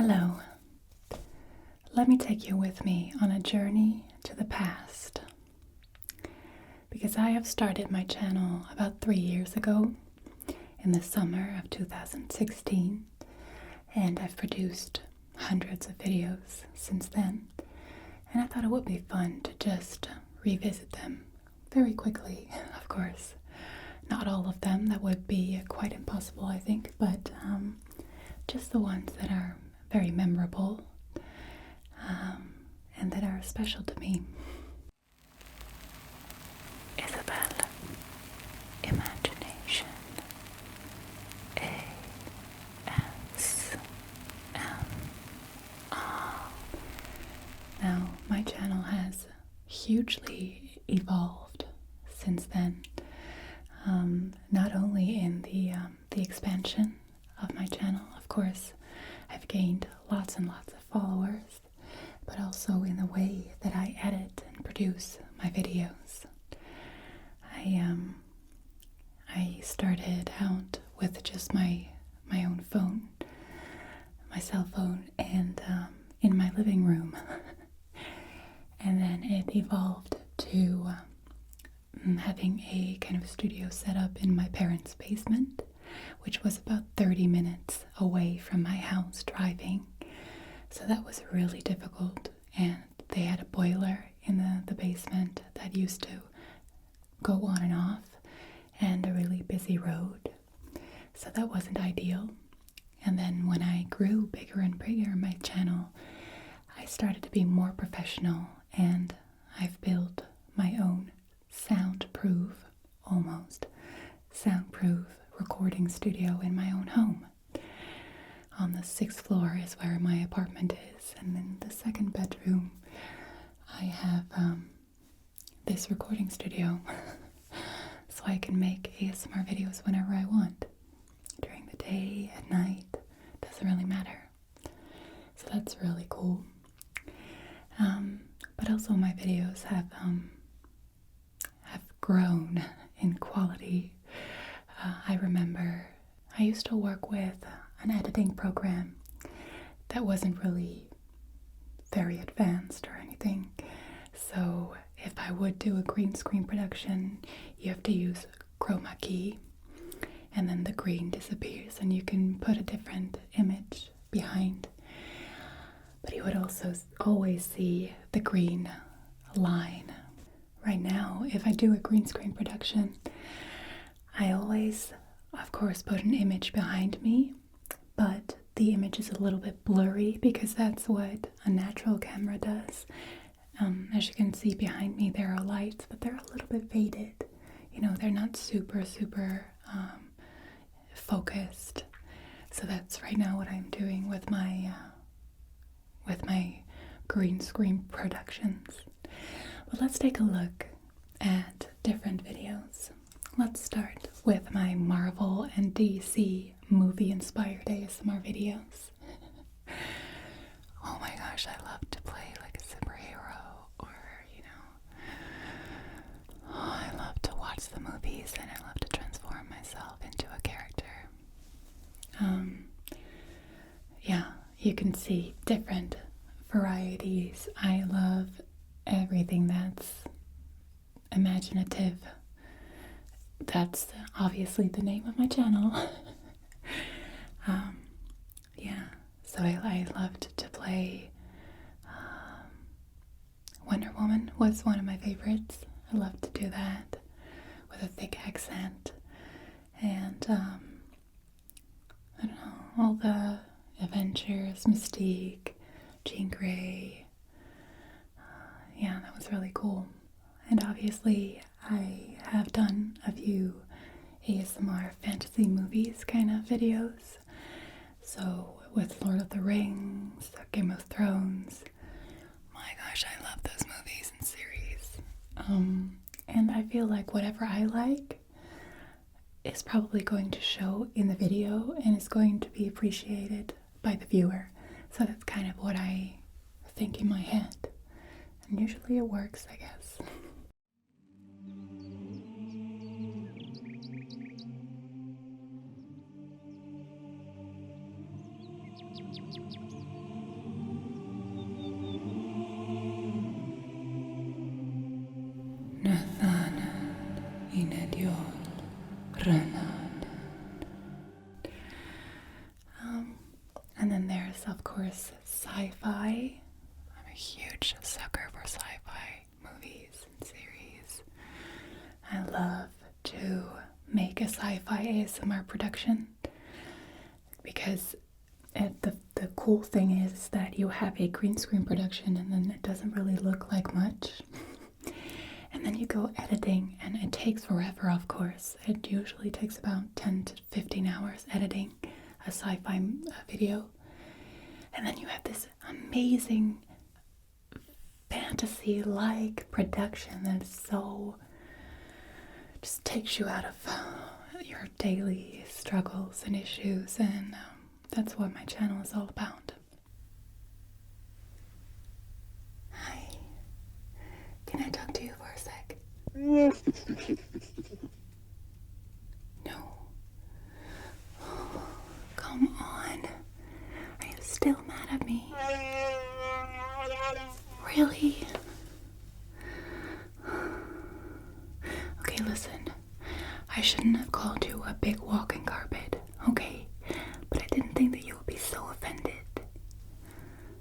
Hello. Let me take you with me on a journey to the past. Because I have started my channel about 3 years ago in the summer of 2016, and I've produced hundreds of videos since then. And I thought it would be fun to just revisit them very quickly, of course. Not all of them, that would be quite impossible, I think, but just the ones that are very memorable and that are special to me. Isabel, imagination, ASMR. Now, my channel has hugely evolved since then. Not only in the expansion of my channel, of course, I've gained lots and lots of followers, but also in the way that I edit and produce my videos. I started out with just my own phone, my cell phone, and in my living room. And then it evolved to having a kind of studio set up in my parents' basement, which was about 30 minutes away from my house driving. So that was really difficult, and they had a boiler in the basement that used to go on and off, and a really busy road. So that wasn't ideal. And then when I grew bigger and bigger, my channel, I started to be more professional, and I've built my own almost soundproof recording studio in my own home. On the 6th floor is where my apartment is, and in the second bedroom I have this recording studio so I can make ASMR videos whenever I want, during the day, at night, doesn't really matter. So that's really cool. But also my videos have grown in quality. I remember I used to work with an editing program that wasn't really very advanced or anything. So if I would do a green screen production, you have to use chroma key, and then the green disappears and you can put a different image behind. But you would also always see the green line. Right now, if I do a green screen production, I always, of course, put an image behind me, but the image is a little bit blurry because that's what a natural camera does. As you can see behind me, there are lights, but they're a little bit faded. You know, they're not super focused. So that's right now what I'm doing with my green screen productions. But let's take a look at different videos. Let's start with my Marvel and DC movie-inspired ASMR videos. Oh my gosh, I love to play like a superhero, or, I love to watch the movies and I love to transform myself into a character. Yeah, you can see different varieties. I love everything that's imaginative. That's obviously the name of my channel. Yeah, so I loved to play Wonder Woman was one of my favorites. I loved to do that with a thick accent. And I don't know, all the Avengers, Mystique, Jean Grey. Yeah, that was really cool. And obviously I have done a few ASMR fantasy movies kind of videos. So with Lord of the Rings, Game of Thrones, my gosh, I love those movies and series. And I feel like whatever I like is probably going to show in the video and is going to be appreciated by the viewer. So that's kind of what I think in my head. And usually it works, I guess. of course, sci-fi. I'm a huge sucker for sci-fi movies and series. I love to make a sci-fi ASMR production because the cool thing is that you have a green screen production and then it doesn't really look like much. And then you go editing and it takes forever, of course. It usually takes about 10 to 15 hours editing a sci-fi video. And then you have this amazing fantasy-like production that is so just takes you out of your daily struggles and issues, and that's what my channel is all about. Hi. Can I talk to you for a sec? No. Come on. Are you still mad at me? Really? Okay, listen. I shouldn't have called you a big walking carpet, okay? But I didn't think that you would be so offended.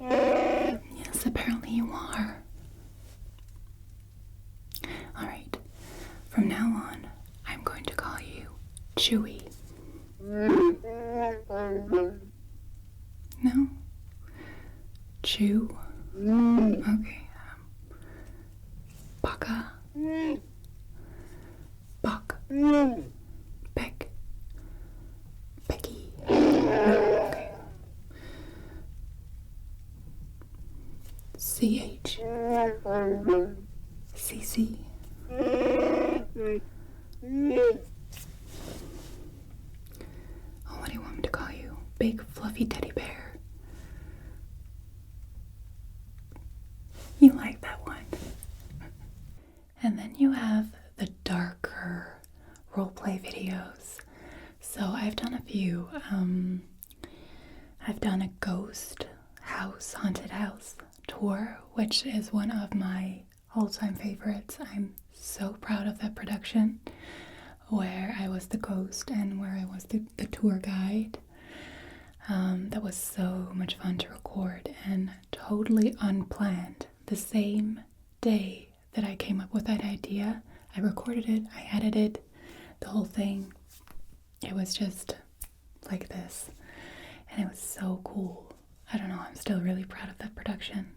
Yes, apparently you are. Alright, from now on, I'm going to call you Chewy. No? Chew? Okay. Baka? Buck? Peck? Pecky? Okay. CH? CC? Oh, what do you want me to call you? Big fluffy teddy bear? You like that one? And then you have the darker roleplay videos. So I've done a few. I've done a ghost house, haunted house tour, which is one of my all-time favorites. I'm so proud of that production, where I was the ghost and where I was the tour guide. That was so much fun to record and totally unplanned. The same day that I came up with that idea, I recorded it, I edited the whole thing. It was just like this, and it was so cool. I don't know, I'm still really proud of that production.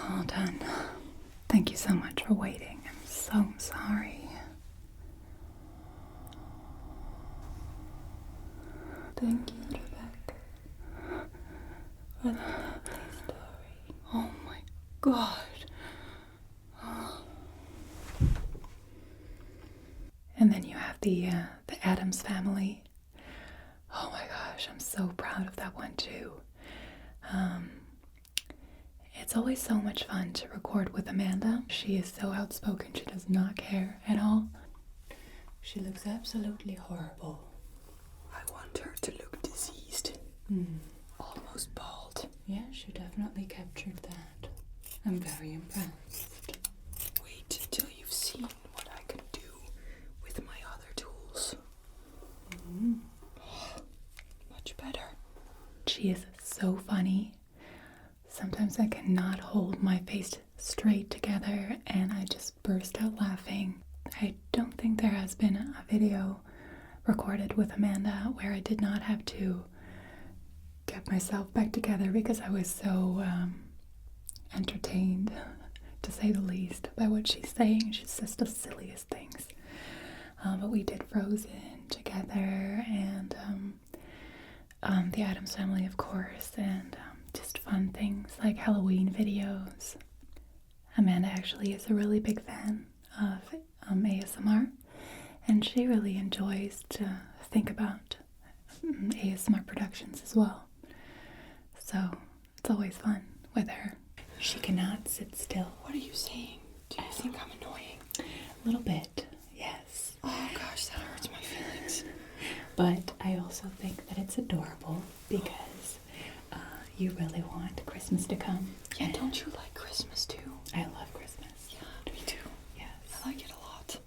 All done. Thank you so much for waiting. I'm so sorry. Thank you, Rebecca, for the lovely story. Oh my god. And then you have the Addams Family. Oh my gosh, I'm so proud of that one too. It's always so much fun to record with Amanda. She is so outspoken, she does not care at all. She looks absolutely horrible. I want her to look diseased. Almost bald. Yeah, she definitely captured that. I'm very impressed. Wait until you've seen what I can do with my other tools. Much better. She is so funny. Sometimes I cannot hold my face straight together and I just burst out laughing. I don't think there has been a video recorded with Amanda where I did not have to get myself back together because I was so entertained, to say the least, by what she's saying. She says the silliest things. But we did Frozen together, and the Addams Family, of course, and just fun things like Halloween videos. Amanda actually is a really big fan of ASMR, and she really enjoys to think about ASMR productions as well. So it's always fun with her. She cannot sit still. What are you saying? Do you think I'm annoying? A little bit, yes. Oh gosh, that hurts my feelings. But I also think that it's adorable because you really want Christmas to come. Yeah, don't you like Christmas too? I love Christmas. Yeah, me too. Yes. I like it a lot.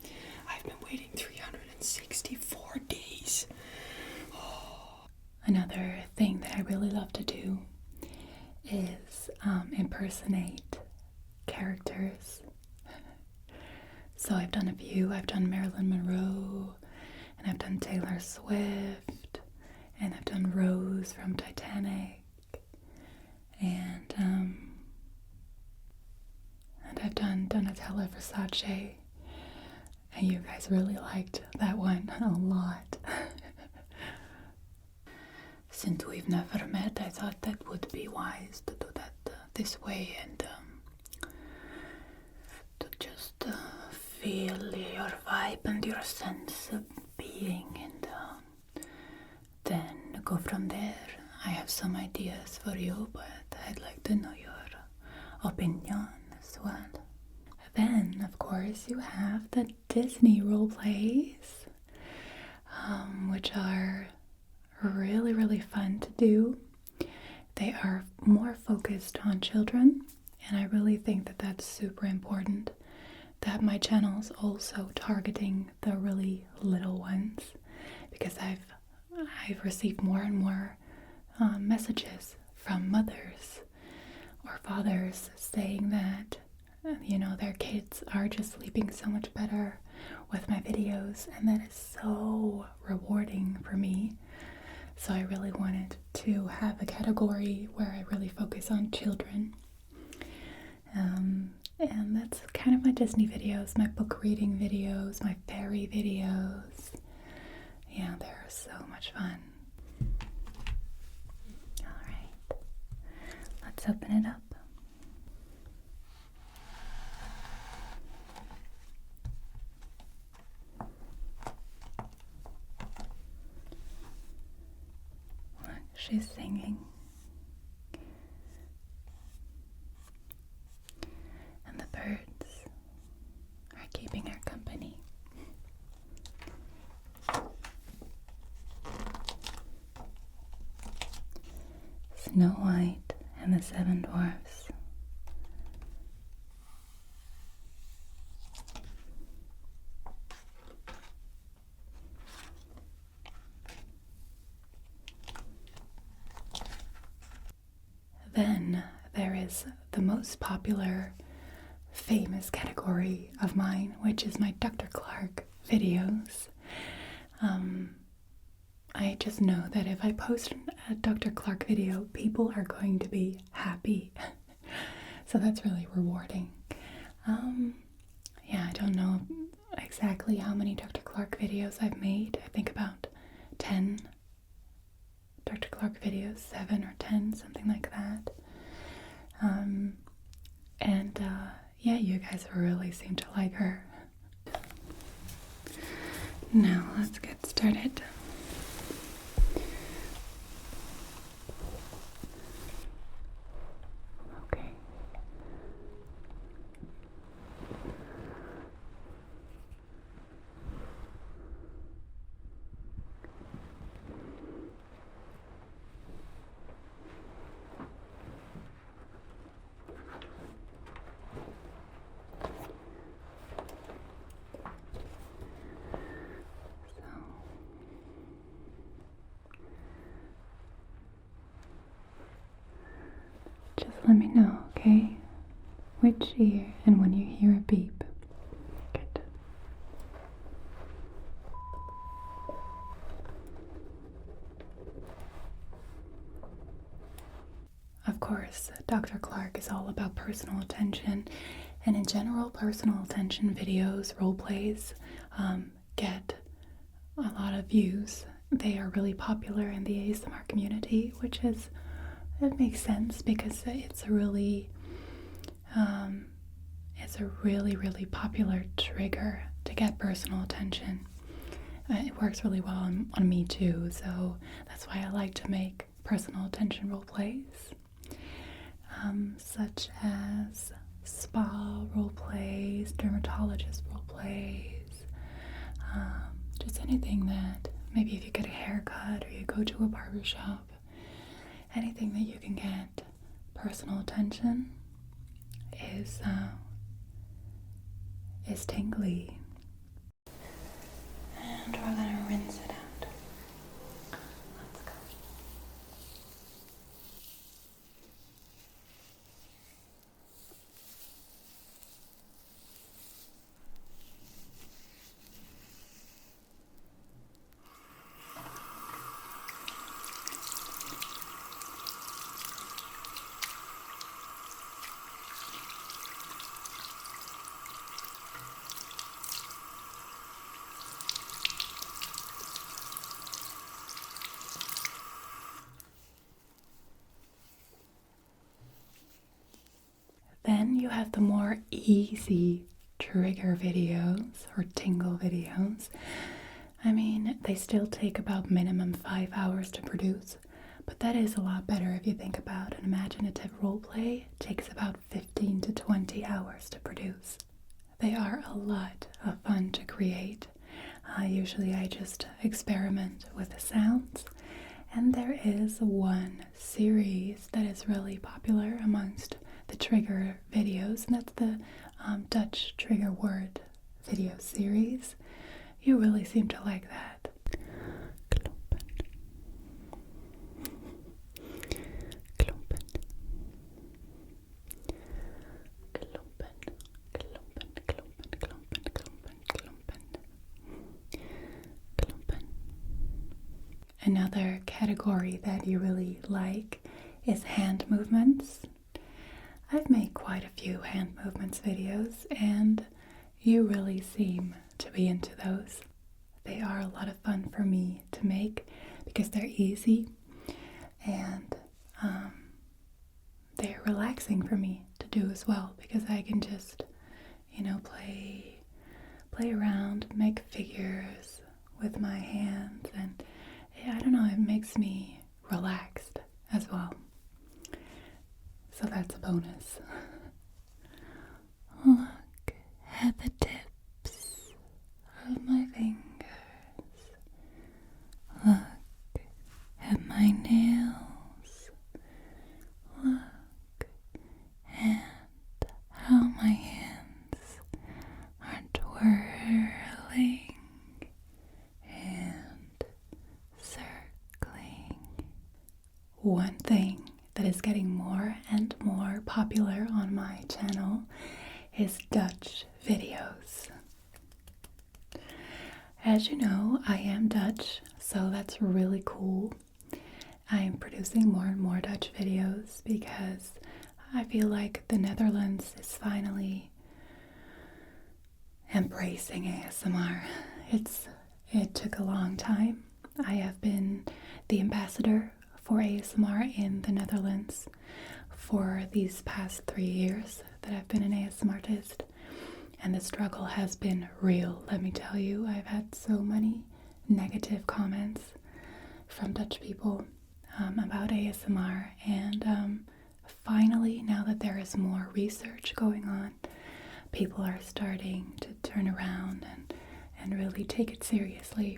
I've been waiting 364 days. Another thing that I really love to do is impersonate characters. So I've done a few. I've done Marilyn Monroe, and I've done Taylor Swift, and I've done Rose from Titanic, and I've done Donatella Versace, and you guys really liked that one a lot. Since we've never met, I thought that would be wise to do that this way and to just feel your vibe and your sense of being, and then go from there. I have some ideas for you, but I'd like to know your opinion as well. Then, of course, you have the Disney role plays, which are really, really fun to do. They are more focused on children, and I really think that that's super important, that my channel's also targeting the really little ones, because I've received more and more messages from mothers or fathers saying that their kids are just sleeping so much better with my videos, and that is so rewarding for me. So I really wanted to have a category where I really focus on children. And that's kind of my Disney videos, my book reading videos, my fairy videos. Yeah, they're so much fun. Alright, let's open it up. Look, she's singing. And the birds are keeping her company. Snow White and the Seven Dwarfs. Then there is the most popular, famous category of mine, which is my Dr. Clark videos. I just know that if I post a Dr. Clark video, people are going to be happy. So that's really rewarding. Yeah, I don't know exactly how many Dr. Clark videos I've made. I think about 10 Dr. Clark videos, 7 or 10, something like that. Yeah, you guys really seem to like her. Now let's get started. Okay. Just let me know, okay? Which ear and when you hear a beep. Good. Of course, Dr. Clark is all about personal attention, and in general, personal attention videos, role plays, get a lot of views. They are really popular in the ASMR community, which is, it makes sense because it's a really, really popular trigger to get personal attention. It works really well on me too, so that's why I like to make personal attention role plays, such as spa role plays, dermatologist role plays, just anything that maybe if you get a haircut or you go to a barber shop anything that you can get personal attention is tingly. And we're gonna rinse it out. Let's go. Then you have the more easy trigger videos or tingle videos. I mean, they still take about minimum 5 hours to produce, but that is a lot better if you think about an imaginative roleplay. It takes about 15 to 20 hours to produce. They are a lot of fun to create. Usually I just experiment with the sounds, and there is one series that is really popular amongst the trigger videos, and that's the Dutch trigger word video series. You really seem to like that. Klompen. Klompen. Klompen. Klompen. Klompen. Klompen. Klompen. Another category that you really like is hand movements. I've made quite a few hand movements videos, and you really seem to be into those. They are a lot of fun for me to make because they're easy and they're relaxing for me to do as well, because I can just, play around, make figures with my hands, and I don't know, it makes me relaxed as well. So that's a bonus. Look at the tips of my fingers. Look at my nails. Look at how my hands are twirling and circling. One thing that is getting more and more popular on my channel is Dutch videos. As you know, I am Dutch, so that's really cool. I am producing more and more Dutch videos because I feel like the Netherlands is finally embracing ASMR. It took a long time. I have been the ambassador for ASMR in the Netherlands for these past 3 years that I've been an ASMRtist, and the struggle has been real, let me tell you. I've had so many negative comments from Dutch people about ASMR, and finally, now that there is more research going on, people are starting to turn around and really take it seriously,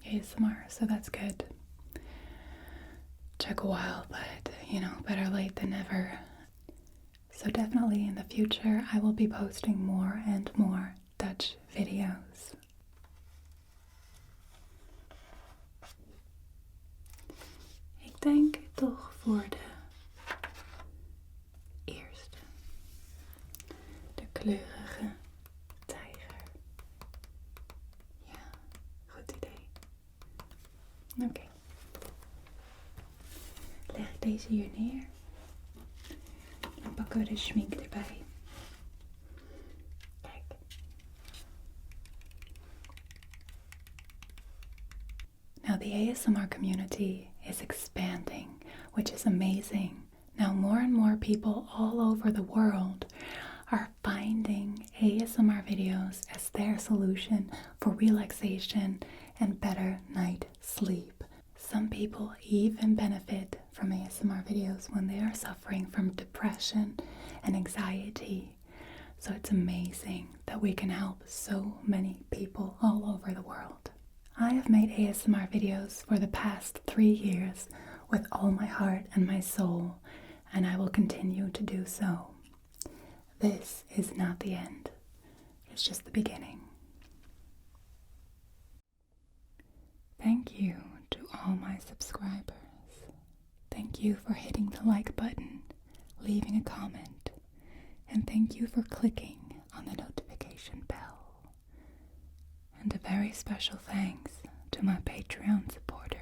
ASMR, so that's good. Took a while, but better late than never. So definitely in the future I will be posting more and more Dutch videos. Ik denk toch voor de eerste. De kleurige tijger. Ja, goed idee. Oké. Leg ik deze hier neer. Dan pakken we de schmink erbij. Kijk. Now the ASMR community is expanding, which is amazing. Now more and more people all over the world are finding ASMR videos as their solution for relaxation and better night sleep. Some people even benefit from ASMR videos when they are suffering from depression and anxiety. So it's amazing that we can help so many people all over the world. I have made ASMR videos for the past 3 years with all my heart and my soul, and I will continue to do so. This is not the end. It's just the beginning. Thank you to all my subscribers. Thank you for hitting the like button, leaving a comment, and thank you for clicking on the notification bell. And a very special thanks to my Patreon supporters.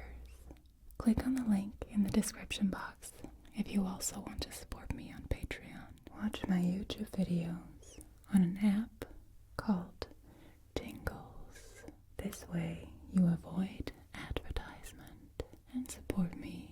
Click on the link in the description box if you also want to support me on Patreon. Watch my YouTube videos on an app called Tingles. This way you avoid advertisement and support me